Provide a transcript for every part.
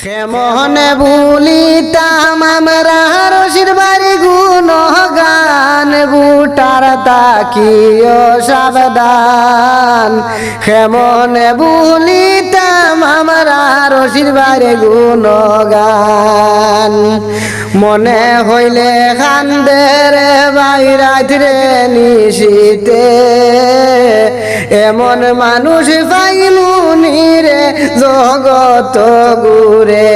কেমনে ভুলিতাম আমরা রশির বাড়ি গুণগান বুটার তাকিও সাবধান। কেমনে ভুলিতাম আমরা রশির বাড়ি গুণগান। মনে হইলে কান্দে রে বাইরাত রে নিশিতে, এমন মানুষ পাইলুনি রে জগত গুরে।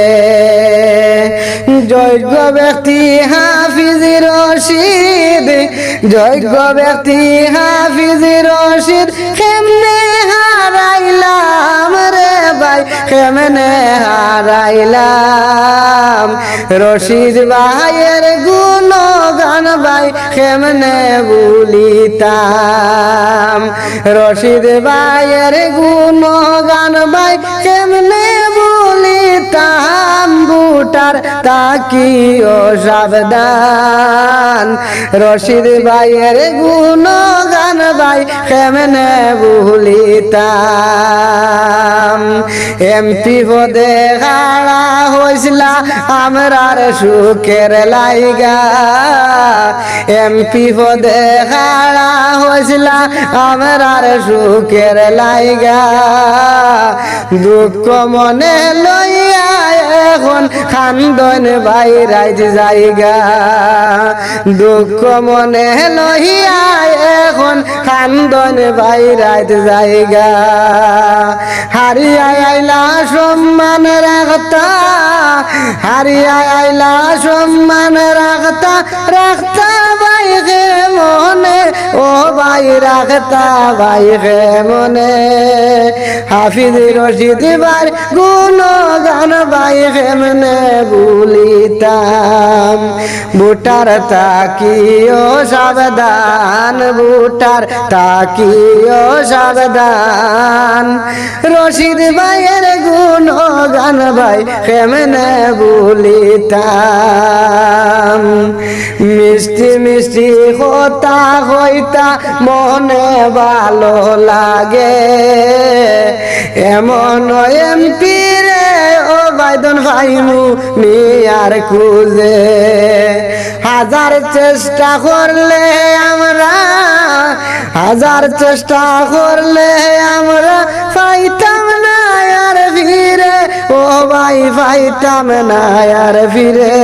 যোগ্য ব্যক্তি হাফিজ রশিদ, যোগ্য ব্যক্তি হাফিজ রশিদ কেমনে হারাইলাম রে ভাই, কেমনে হারাইলাম। রশিদ ভাইয়ের গুণগান ভাই কেমনে ভুলিতাম। রশিদ ভাইয়ের গুণগান ভাই কেমনে ভুলিতাম। বুটার তাকিও সাবধান। রশিদ ভাইয়ের গুণগান ভাই কেমনে ভুলিতাম। এমপি পদে খাড়া হইছিলা আমরার সুখের লাইগা। এমপি পদে খাড়া হইছিলা আমরার সুখের লাইগা। দুঃখ মনে লইয়া এখন খান্দন বাইরাইত জায়গা। দুঃখ মনে লইয়া এখন খান্দন বাইরাইত জায়গা। হারিয়া আইলা সম্মান রাখতা, হারিয়া আইলা সম্মান রাখতা, রাখতা ভাই গে মনে, ও ভাই রাখতা ভাই গে মনে। হাফিজ রশিদ ভাই গুণগান ভাই কেমনে ভুলিতাম। বুটার তাকিও সাবধান, বুটার তাকিও সাবধান। রশিদ ভাইয়ের গুণগান ভাই কেমনে ভুলিতাম। মিষ্টি মিষ্টি কথা হইতা মনে ভালো লাগে, এমন এমপি রে ও বাইদন ভাইমু মিয়ার খুঁজে। হাজার চেষ্টা করলে আমরা, হাজার চেষ্টা করলে আমরা পাইতাম না আর ফিরে, ও ভাই পাইতাম না আর ফিরে।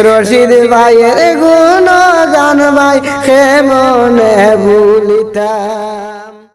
রশিদ ভাইয়ের গুণগান ভাই কেমনে ভুলিতাম।